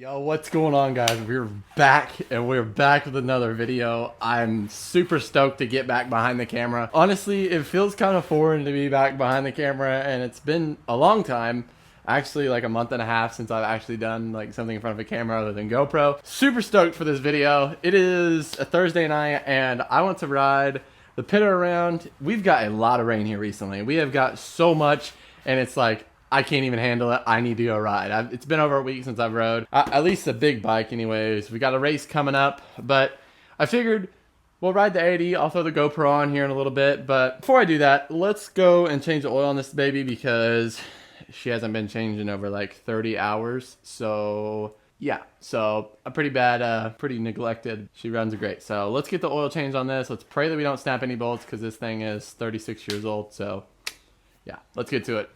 Yo, what's going on, guys? We're back, and we're back with another video. I'm super stoked to get back behind the camera. Honestly, it feels kind of foreign to be back behind the camera, and it's been a long time, actually like a month and a half since I've actually done like something in front of a camera other than GoPro. Super stoked for this video. It is a Thursday night, and I want to ride the pitter around. We've got a lot of rain here recently. We have got so much, and it's like, I can't even handle it. I need to go ride. It's been over a week since I've rode. At least a big bike anyways. We got a race coming up, but I figured we'll ride the 80. I'll throw the GoPro on here in a little bit. But before I do that, let's go and change the oil on this baby because she hasn't been changed in over like 30 hours. So yeah, so a pretty bad, pretty neglected. She runs great. So let's get the oil change on this. Let's pray that we don't snap any bolts because this thing is 36 years old. So yeah, let's get to it.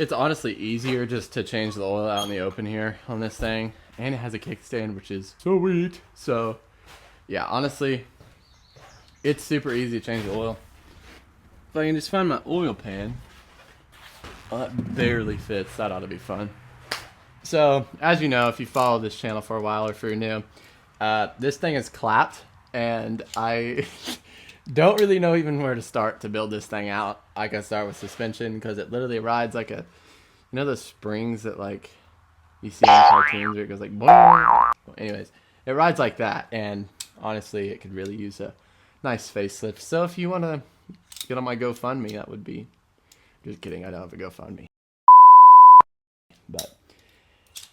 It's honestly easier just to change the oil out in the open here on this thing. And it has a kickstand, which is sweet. So, yeah, honestly, it's super easy to change the oil. If I can just find my oil pan. Oh, that barely fits. That ought to be fun. So, as you know, if you follow this channel for a while or if you're new, this thing is clapped. And I don't really know even where to start to build this thing out. I can start with suspension because it literally rides like a, you know those springs that like you see in cartoons where it goes like, boing. Anyways, it rides like that, and honestly, it could really use a nice facelift. So if you want to get on my GoFundMe, that would be, just kidding, I don't have a GoFundMe. But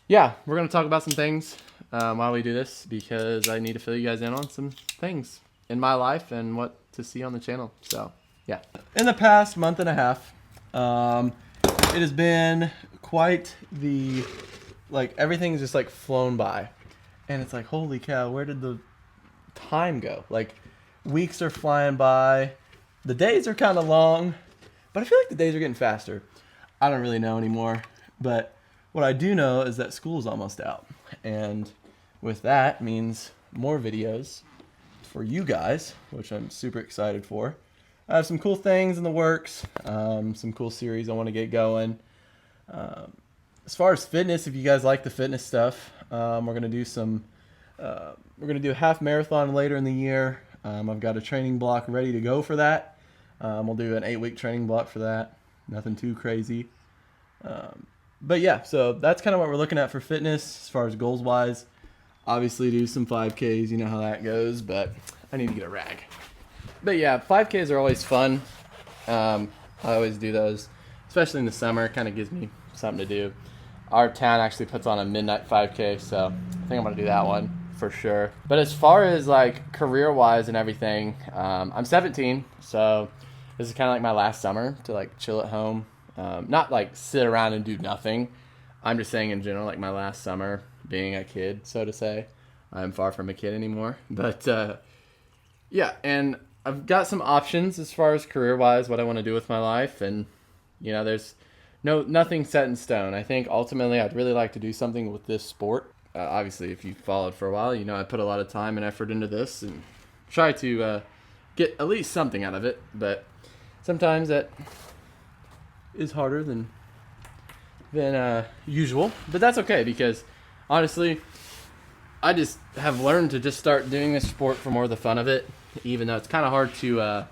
yeah, we're going to talk about some things while we do this because I need to fill you guys in on some things in my life and what to see on the channel. So yeah, in the past month and a half, it has been quite the, like, everything's just like flown by, and it's like, holy cow, where did the time go? Like, weeks are flying by, the days are kind of long, but I feel like the days are getting faster. I don't really know anymore, but what I do know is that school's almost out, and with that means more videos for you guys, which I'm super excited for. I have some cool things in the works, some cool series I want to get going. As far as fitness, if you guys like the fitness stuff, we're gonna do a half marathon later in the year. I've got a training block ready to go for that. We'll do an 8-week training block for that. Nothing too crazy. But yeah, so that's kind of what we're looking at for fitness as far as goals wise. Obviously do some 5Ks, you know how that goes, but I need to get a rag. But yeah, 5Ks are always fun. I always do those, especially in the summer. It kind of gives me something to do. Our town actually puts on a midnight 5K, so I think I'm going to do that one for sure. But as far as like career-wise and everything, I'm 17, so this is kind of like my last summer to like chill at home. Not like sit around and do nothing. I'm just saying in general, like my last summer being a kid, so to say. I'm far from a kid anymore. But yeah, and I've got some options as far as career-wise, what I want to do with my life. And, you know, there's nothing set in stone. I think ultimately I'd really like to do something with this sport. Obviously, if you followed for a while, you know I put a lot of time and effort into this and try to get at least something out of it. But sometimes that is harder than usual. But that's okay because, honestly, I just have learned to just start doing this sport for more the fun of it, even though it's kind of hard to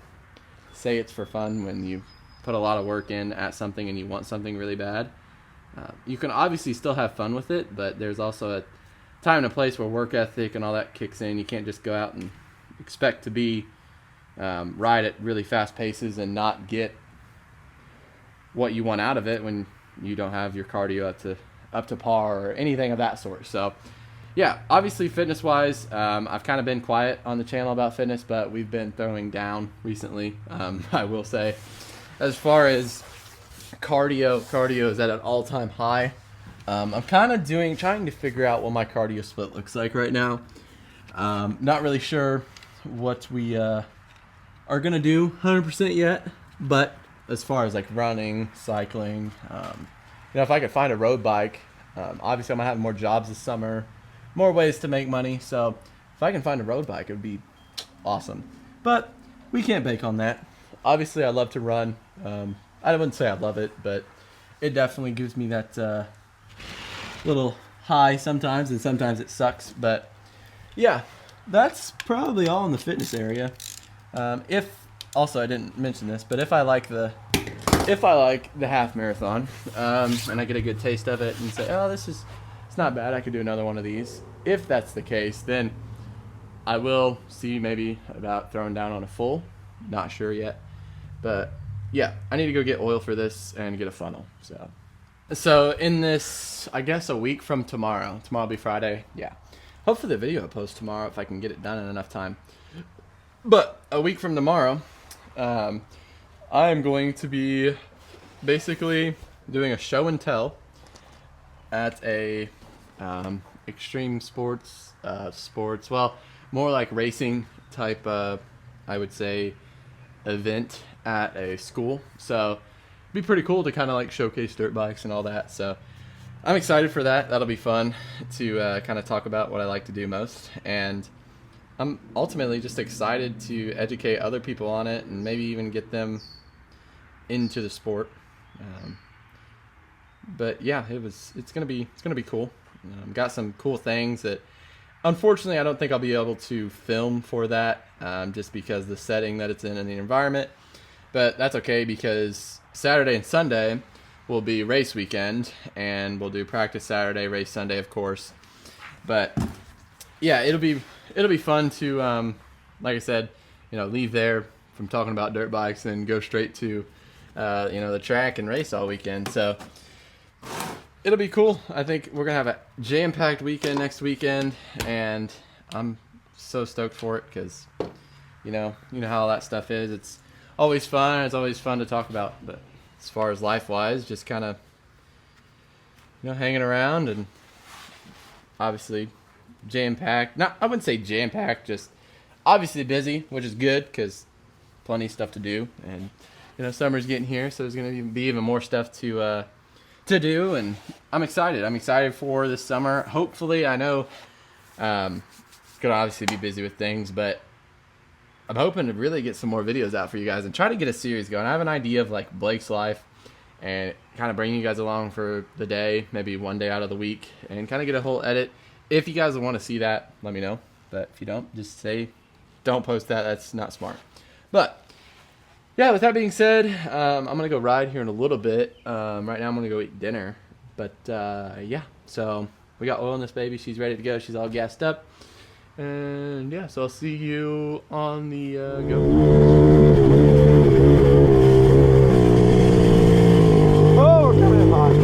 say it's for fun when you put a lot of work in at something and you want something really bad. You can obviously still have fun with it, but there's also a time and a place where work ethic and all that kicks in. You can't just go out and expect to be ride at really fast paces and not get what you want out of it when you don't have your cardio up to par or anything of that sort. So yeah, obviously fitness-wise, I've kind of been quiet on the channel about fitness, but we've been throwing down recently, I will say. As far as cardio is at an all-time high. I'm kind of trying to figure out what my cardio split looks like right now. Not really sure what we are going to do 100% yet, but as far as like running, cycling, you know, if I could find a road bike, obviously I'm going to have more jobs this summer, more ways to make money. So if I can find a road bike, it would be awesome. But we can't bank on that. Obviously, I love to run. I wouldn't say I love it, but it definitely gives me that little high sometimes, and sometimes it sucks. But yeah, that's probably all in the fitness area. If also I didn't mention this, but if I like the half marathon, and I get a good taste of it and say, oh, it's not bad, I could do another one of these. If that's the case, then I will see maybe about throwing down on a full. Not sure yet, but yeah, I need to go get oil for this and get a funnel. So in this, I guess a week from tomorrow will be Friday. Yeah, hopefully the video will post tomorrow if I can get it done in enough time. But a week from tomorrow, I am going to be basically doing a show and tell at a extreme sports, well, more like racing type, I would say, event at a school. So it'd be pretty cool to kind of like showcase dirt bikes and all that. So I'm excited for that. That'll be fun to kind of talk about what I like to do most. And I'm ultimately just excited to educate other people on it and maybe even get them into the sport. But yeah, it's gonna be cool. Got some cool things that unfortunately I don't think I'll be able to film for that, just because the setting that it's in and the environment. But that's okay, because Saturday and Sunday will be race weekend, and we'll do practice Saturday, race Sunday, of course. But yeah, it'll be fun to, like I said, leave there from talking about dirt bikes and go straight to, the track and race all weekend. So it'll be cool. I think we're gonna have a jam-packed weekend next weekend, and I'm so stoked for it because, you know how all that stuff is. It's always fun. It's always fun to talk about. But as far as life-wise, just kind of, hanging around, and obviously jam-packed. Not, I wouldn't say jam-packed, just obviously busy, which is good because plenty of stuff to do, and summer's getting here, so there's gonna be even more stuff to do, and I'm excited. I'm excited for this summer. Hopefully, I know gonna obviously be busy with things, but I'm hoping to really get some more videos out for you guys and try to get a series going. I have an idea of like Blake's life and kind of bring you guys along for the day, maybe one day out of the week, and kind of get a whole edit. If you guys want to see that, let me know. But if you don't, just say don't post that. That's not smart. But yeah, with that being said, I'm going to go ride here in a little bit. Right now I'm going to go eat dinner. But yeah, so we got oil in this baby. She's ready to go. She's all gassed up. And yeah, so I'll see you on the go. Oh, we're coming in hot.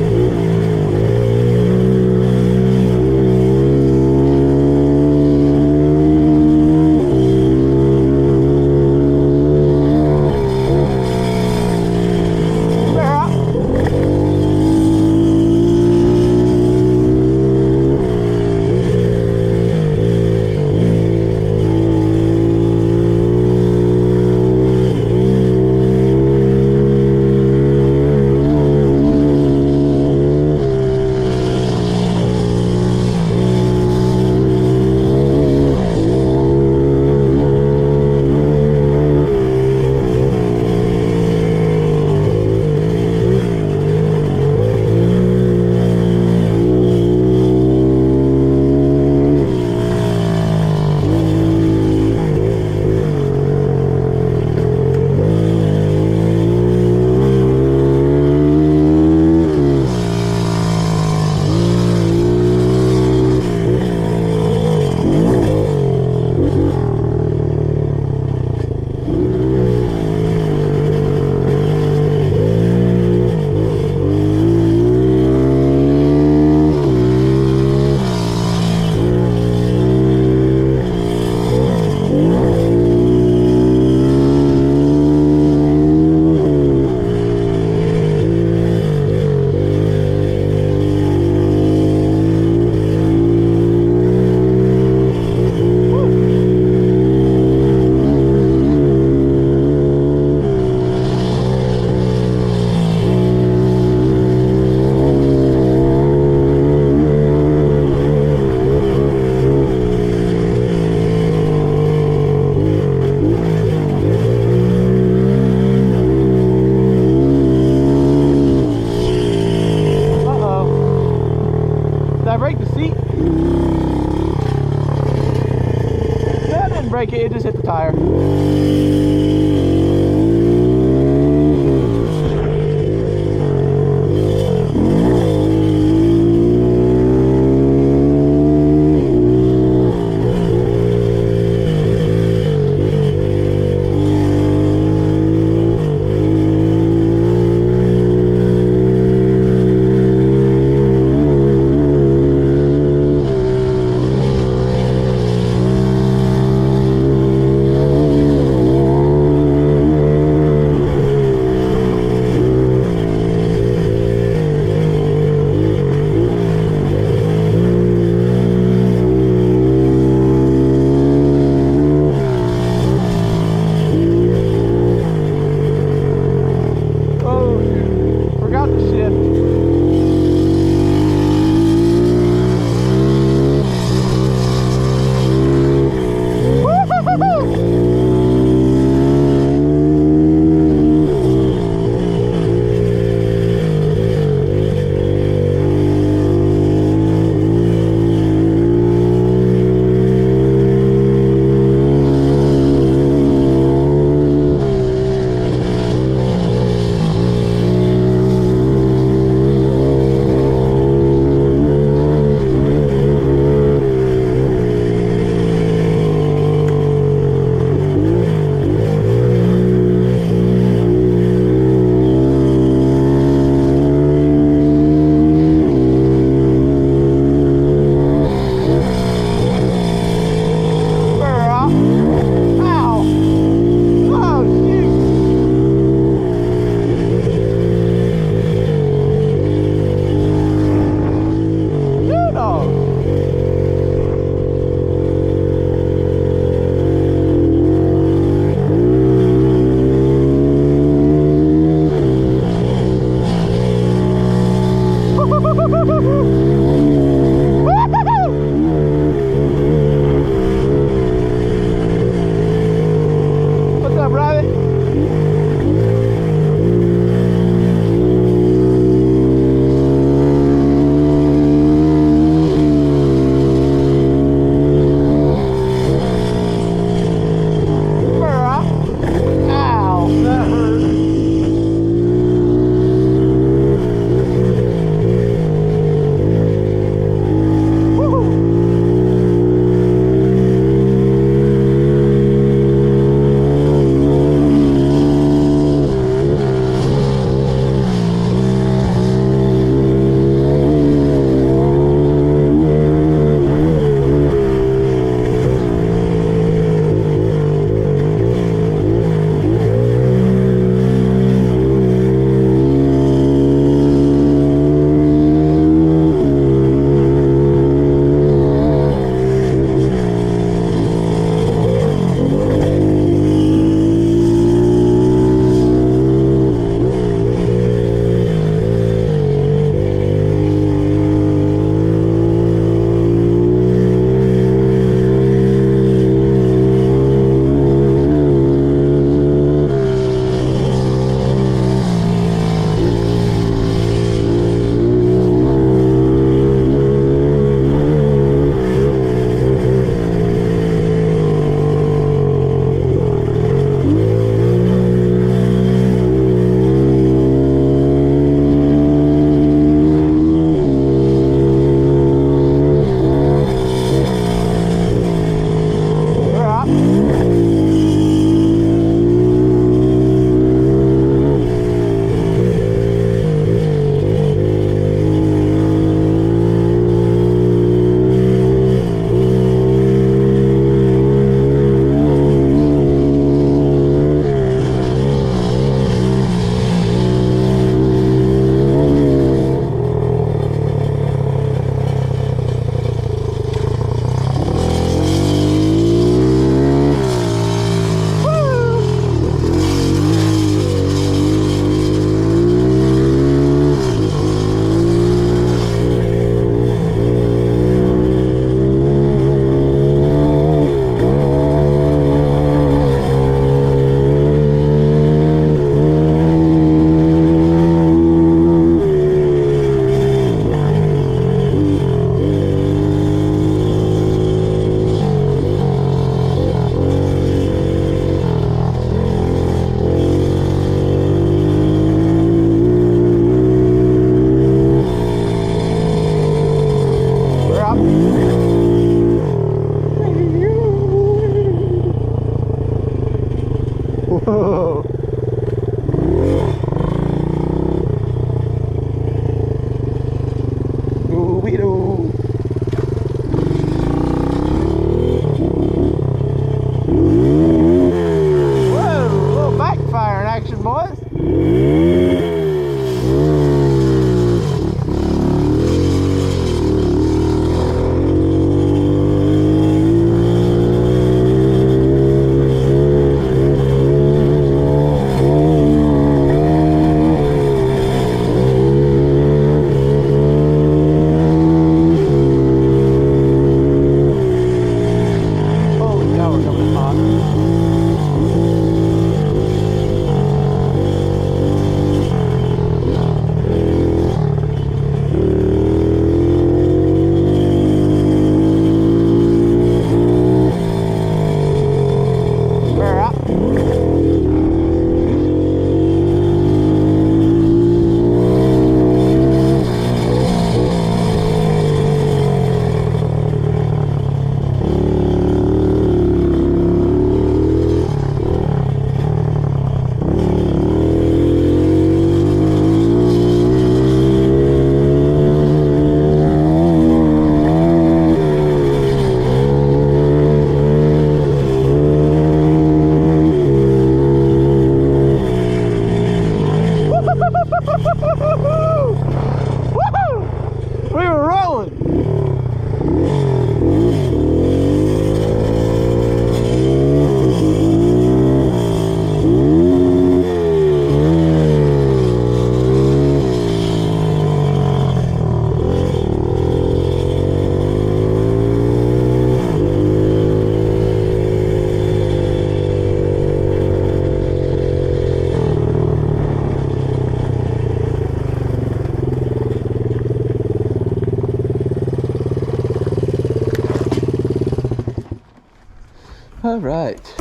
All right.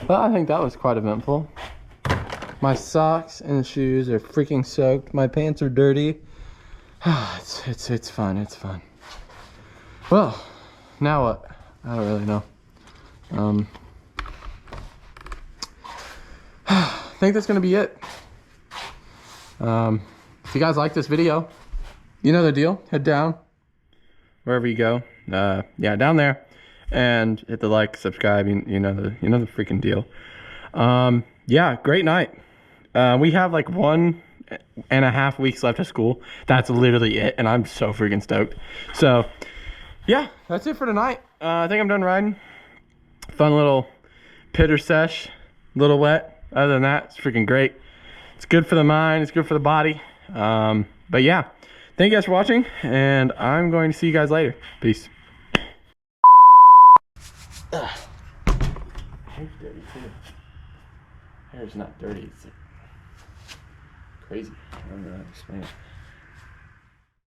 Well, I think that was quite eventful. My socks and shoes are freaking soaked. My pants are dirty. It's fun. It's fun. Well, now what? I don't really know. I think that's gonna be it. If you guys like this video, you know the deal. Head down wherever you go. Yeah, down there, and hit the like, subscribe. You know the freaking deal. Yeah, great night. We have like 1.5 weeks left of school. That's literally it, and I'm so freaking stoked. So yeah, that's it for tonight. I think I'm done riding. Fun little pitter sesh, little wet. Other than that, it's freaking great. It's good for the mind, it's good for the body. But yeah, thank you guys for watching, and I'm going to see you guys later. Peace. Hair's dirty too. Hair's not dirty, it's like crazy. I don't know how to explain it.